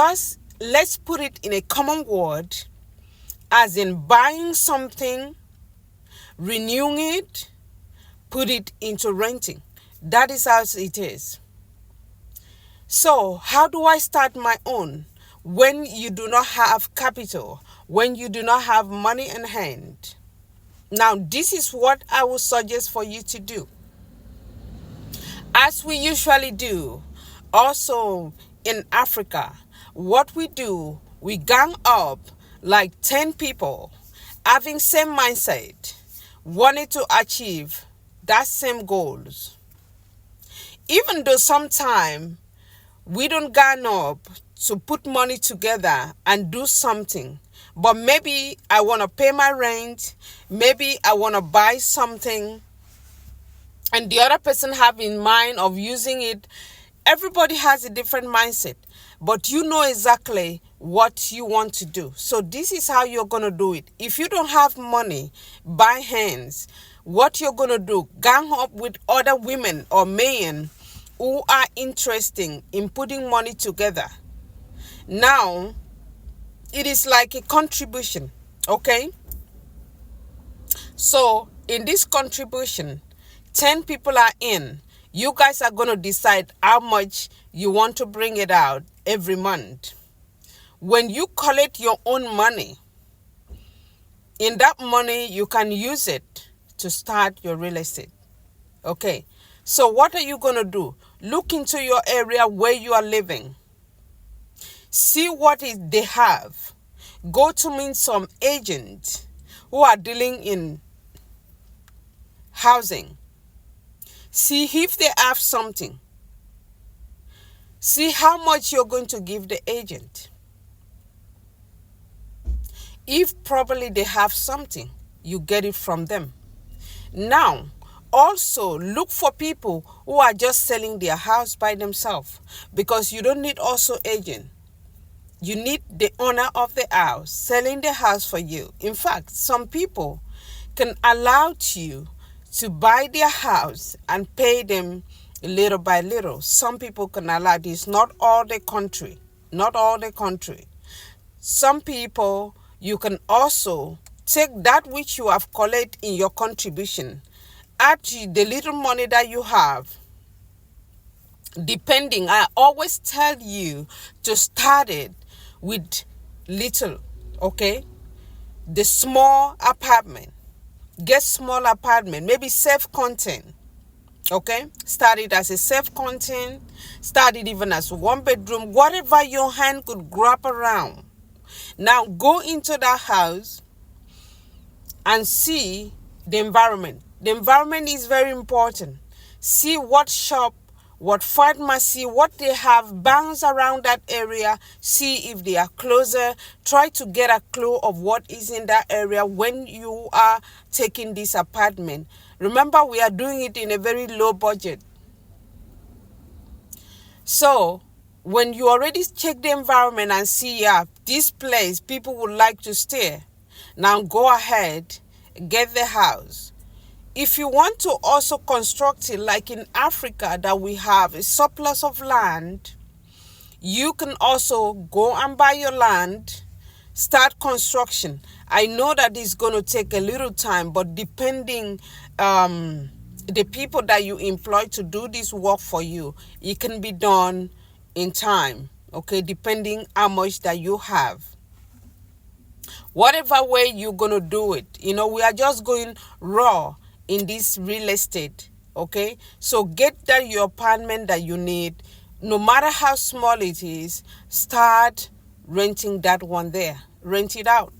just, let's put it in a common word, as in buying something, renewing it, put it into renting. That is how it is. So how do I start my own when you do not have capital, when you do not have money in hand? Now, this is what I would suggest for you to do. As we usually do, also in Africa, what we do, we gang up like 10 people having same mindset, wanting to achieve that same goals. Even though sometimes we don't gang up to put money together and do something, but maybe I want to pay my rent, maybe I want to buy something, and the other person have in mind of using it. Everybody has a different mindset, but you know exactly what you want to do. So this is how you're going to do it. If you don't have money by hands, what you're going to do, gang up with other women or men who are interested in putting money together. Now, it is like a contribution, okay? So in this contribution, 10 people are in. You guys are going to decide how much you want to bring it out every month. When you collect your own money, in that money, you can use it to start your real estate. Okay. So what are you going to do? Look into your area where you are living. See what they have. Go to meet some agents who are dealing in housing. See if they have something. See how much you're going to give the agent. If probably they have something, you get it from them. Now, also look for people who are just selling their house by themselves, because you don't need also agent. You need the owner of the house selling the house for you. In fact, some people can allow you to buy their house and pay them little by little. Some people can allow this. Not all the country. Not all the country. Some people, you can also take that which you have collected in your contribution, add to the little money that you have. Depending, I always tell you to start it with little, okay? The small apartment. Get small apartment, maybe self-contained, okay? Start it as a self-contained, start it even as 1 bedroom, whatever your hand could grab around. Now go into that house and see the environment. The environment is very important. See what shop, what pharmacy, what they have, bounce around that area. See if they are closer. Try to get a clue of what is in that area when you are taking this apartment. Remember, we are doing it in a very low budget. So when you already check the environment and see, yeah, this place people would like to stay, now go ahead, get the house. If you want to also construct it, like in Africa that we have a surplus of land, you can also go and buy your land, start construction. I know that it's going to take a little time, but depending the people that you employ to do this work for you, it can be done in time, okay, depending how much that you have. Whatever way you're going to do it, we are just going raw in this real estate, okay? So get that your apartment that you need, no matter how small it is, start renting that one there. Rent it out.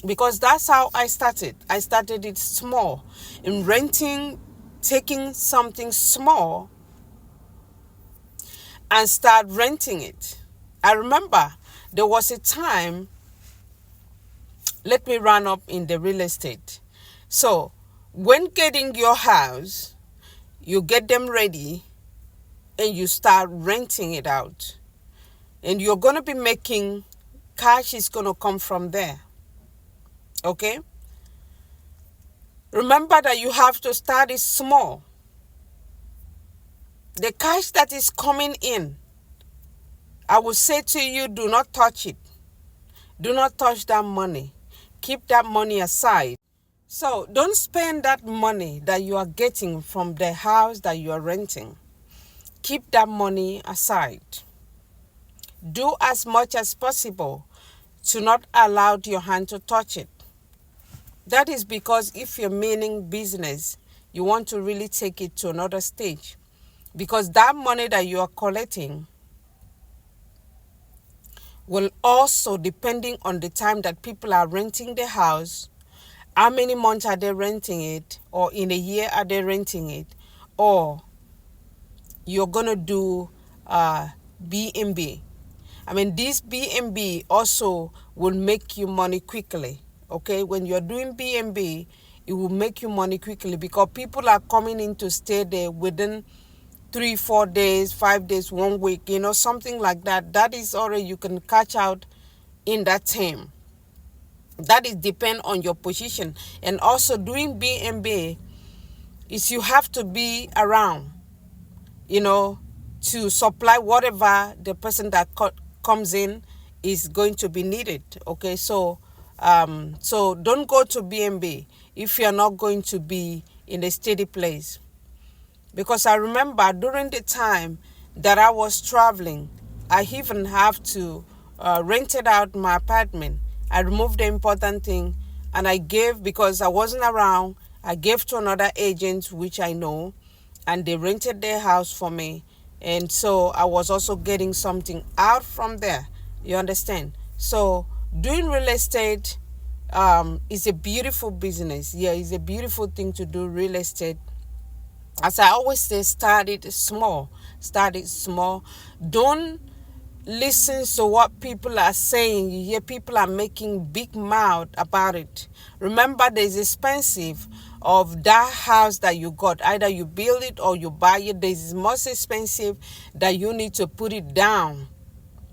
Because that's how I started. I started it small. In renting, taking something small and start renting it. I remember there was a time, let me run up in the real estate. So when getting your house, you get them ready and you start renting it out. And you're going to be making, cash is going to come from there. Okay? Remember that you have to start it small. The cash that is coming in, I will say to you, do not touch it. Do not touch that money. Keep that money aside. So don't spend that money that you are getting from the house that you are renting. Keep that money aside. Do as much as possible to not allow your hand to touch it. That is because if you're meaning business, you want to really take it to another stage. Because that money that you are collecting will also, depending on the time that people are renting the house, how many months are they renting it, or in a year are they renting it, or you're gonna do B&B. I mean, this B&B also will make you money quickly. Okay, when you're doing B&B, it will make you money quickly because people are coming in to stay there within 3 4 days, 5 days, 1 week, something like that. That is already you can catch out in that time. That is depend on your position. And also doing B&B is you have to be around, you know, to supply whatever the person that comes in is going to be needed. Okay, so don't go to B&B if you're not going to be in a steady place. Because I remember during the time that I was traveling, I even have to rented out my apartment. I removed the important thing and I gave, because I wasn't around, I gave to another agent which I know, and they rented their house for me. And so I was also getting something out from there. You understand? So doing real estate is a beautiful business. Yeah, it's a beautiful thing to do, real estate. As I always say, start it small. Start it small. Don't listen to what people are saying. You hear people are making big mouth about it. Remember, there's expensive of that house that you got. Either you build it or you buy it. There's most expensive that you need to put it down,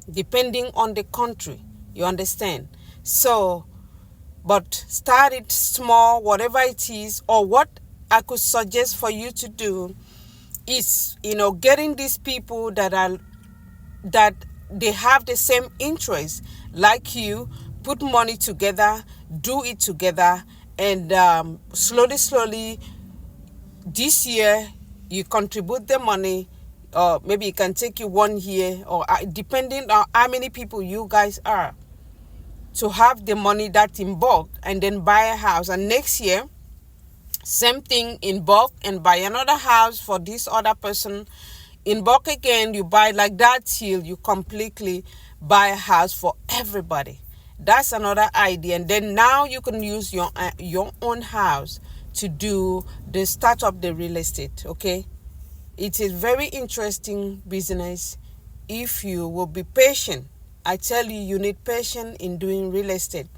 depending on the country. You understand? So, but start it small, whatever it is, or what I could suggest for you to do is, getting these people that they have the same interest like you, put money together, do it together, and slowly, this year you contribute the money. Maybe it can take you 1 year, or depending on how many people you guys are, to have the money that in bulk and then buy a house. And next year, same thing in bulk and buy another house for this other person. In bulk again, you buy like that till you completely buy a house for everybody. That's another idea. And then now you can use your own house to do the start of the real estate. Okay, it is very interesting business if you will be patient. I tell you, you need patience in doing real estate.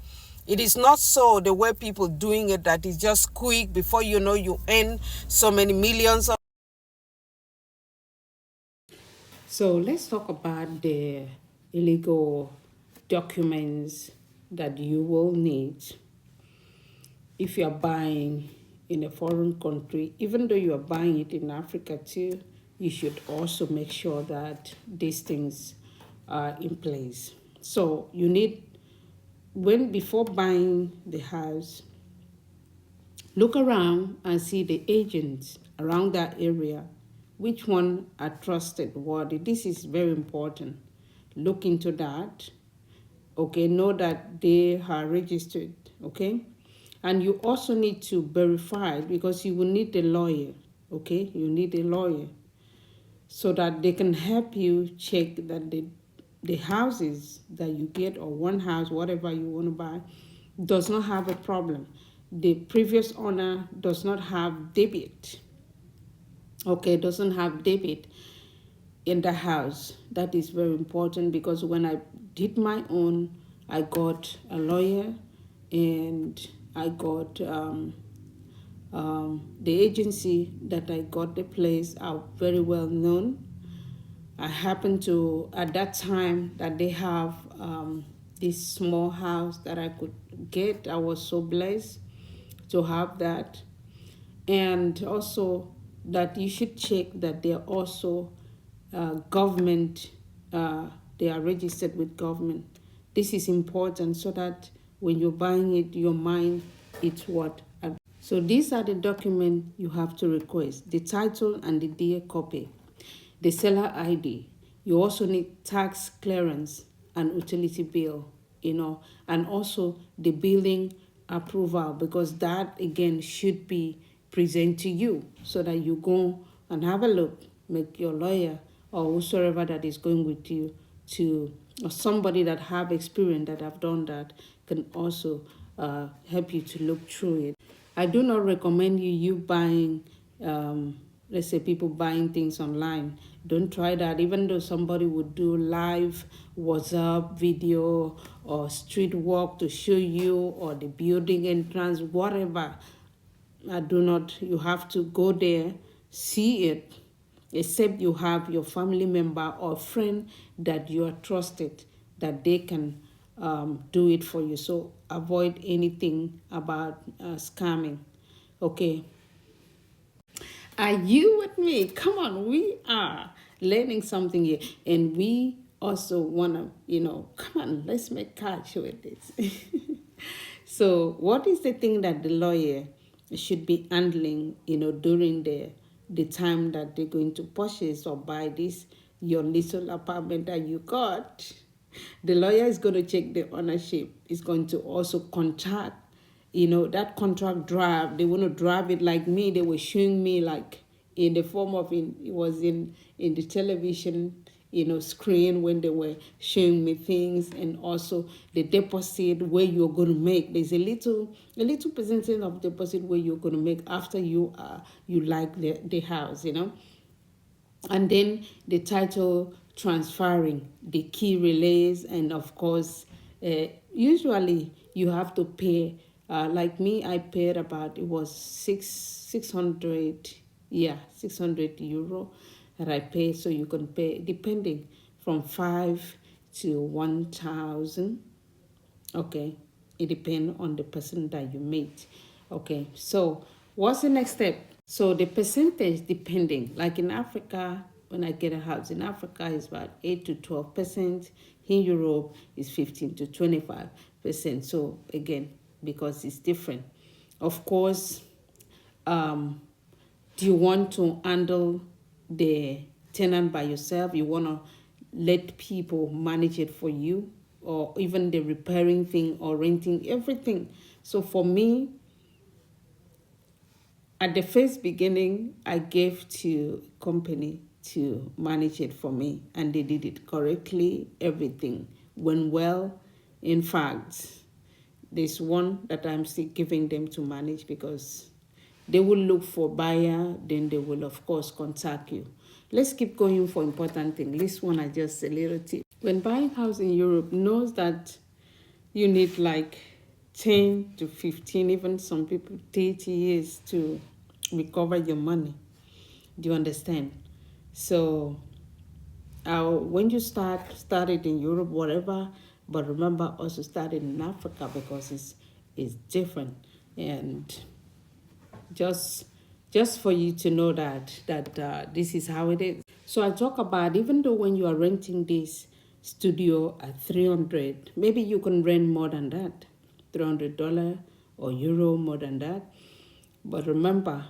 It is not so the way people doing it that is just quick, before you know you earn so many millions. So let's talk about the illegal documents that you will need if you are buying in a foreign country. Even though you are buying it in Africa too, you should also make sure that these things are in place. So you need, before buying the house, look around and see the agents around that area. Which one are trusted, worthy? This is very important. Look into that. Okay, know that they are registered. Okay, and you also need to verify, because you will need a lawyer. Okay, you need a lawyer so that they can help you check that the houses that you get, or one house, whatever you want to buy, does not have a problem. The previous owner does not have debit. Okay, doesn't have debit in the house. That is very important, because when I did my own, I got a lawyer, and I got the agency that I got the place are very well known. I happened to, at that time that they have this small house that I could get, I was so blessed to have that. And also that you should check that they're also government they are registered with government. This is important so that when you're buying it, your mind it's what. So these are the documents you have to request: the title and the deed copy, the seller ID. You also need tax clearance and utility bill, and also the billing approval, because that again should be present to you so that you go and have a look, make your lawyer or whosoever that is going with you to, or somebody that have experience that have done that, can also help you to look through it. I do not recommend you buying, let's say people buying things online. Don't try that. Even though somebody would do live WhatsApp video or street walk to show you, or the building entrance, whatever, I do not. You have to go there, see it, except you have your family member or friend that you are trusted, that they can do it for you. So avoid anything about scamming. Okay, are you with me? Come on, we are learning something here, and we also wanna, come on, let's make cash with this. So, what is the thing that the lawyer should be handling, during the time that they're going to purchase or buy this your little apartment that you got? The lawyer is going to check the ownership. Is going to also contact, that contract draft. They want to draft it like me. They were showing me like in the form of, it was in the television, screen, when they were showing me things, and also the deposit where you're going to make. There's a little percentage of deposit where you're going to make after you like the house. And then the title transferring, the key relays, and of course, usually you have to pay. Like me, I paid about, it was 600, yeah, 600 euro that I paid. So you can pay depending from 5 to 1,000. Okay, it depends on the person that you meet. Okay, so what's the next step? So the percentage depending, like in Africa, when I get a house in Africa, is about 8 to 12%. In Europe, is 15 to 25%. So again, because it's different. Of course, um, do you want to handle the tenant by yourself? You want to let people manage it for you, or even the repairing thing or renting everything? So for me, at the first beginning, I gave to a company to manage it for me, and they did it correctly. Everything went well. In fact, there's one that I'm still giving them to manage, because they will look for buyer, then they will of course contact you. Let's keep going for important thing. This one I just a little tip. When buying house in Europe, knows that you need like 10 to 15, even some people 30 years to recover your money. Do you understand? So when you started in Europe, whatever, but remember also started in Africa, because it's different. And just for you to know that this is how it is. So I talk about, even though when you are renting this studio at 300, maybe you can rent more than that, $300 or euro, more than that. But remember,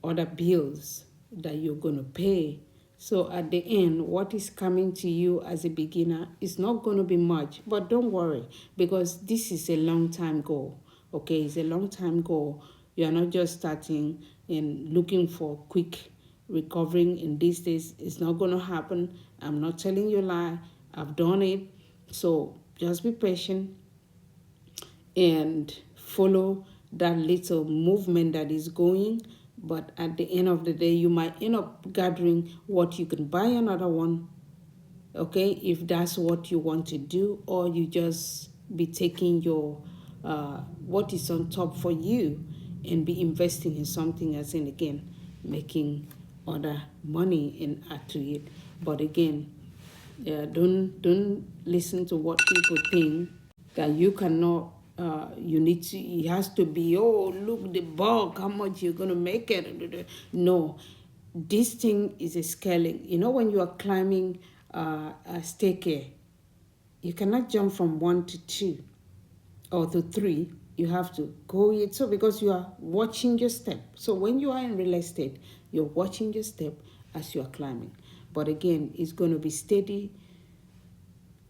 other bills that you're going to pay. So at the end, what is coming to you as a beginner is not going to be much. But don't worry, because this is a long time goal. Okay, it's a long time goal. You are not just starting and looking for quick recovering in these days. It's not going to happen. I'm not telling you a lie. I've done it. So just be patient and follow that little movement that is going. But at the end of the day, you might end up gathering what you can buy another one, okay, if that's what you want to do, or you just be taking your what is on top for you and be investing in something else, and again making other money and add to it. But again, don't listen to what people think that you cannot. You need to. It has to be. Oh, look the bulk. How much you're gonna make it? No, this thing is a scaling. When you are climbing staircase. You cannot jump from one to two or to three. You have to go it. So because you are watching your step. So when you are in real estate, you're watching your step as you are climbing. But again, it's going to be steady,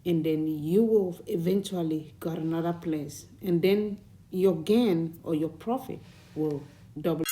and then you will eventually got another place, and then your gain or your profit will double.